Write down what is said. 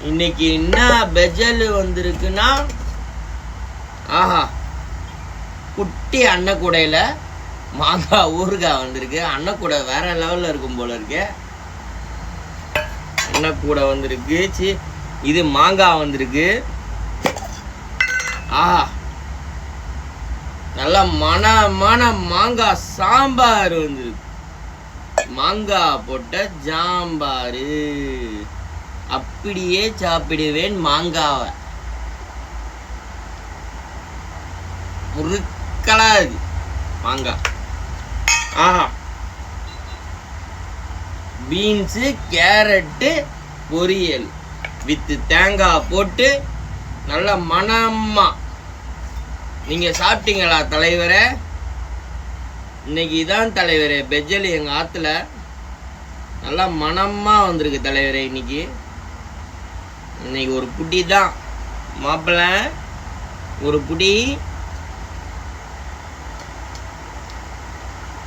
இன்னைக்கு என்ன பெஜல் வந்திருக்குன்னா, ஆஹா, குட்டி அன்னக்கூடையில மாங்காய் ஊறுகாய் வந்திருக்கு. அன்னக்கூடை வேற லெவல்ல இருக்கும் போல இருக்கு. அன்னக்கூடை வந்திருக்கு. இது மாங்காய் வந்திருக்கு. ஆஹா, நல்ல மனமான மாங்காய் சாம்பார் வந்திருக்கு. மாங்காய் போட்ட சாம்பாரு. அப்படியே சாப்பிடுவேன் மாங்காவை. முறுக்களா இருக்கு மாங்காய். ஆஹா, பீன்ஸு கேரட்டு பொரியல் வித் தேங்காய் போட்டு நல்ல மணமா. நீங்க சாப்பிட்டீங்களா தலைவரே? இன்னைக்கு தான் தலைவரே பெஜல் எங்க ஆத்துல நல்லா மணமா வந்திருக்கு தலைவரே. இன்னைக்கு ஒரு புடி தான் மாப்பிள்ள, ஒரு புடி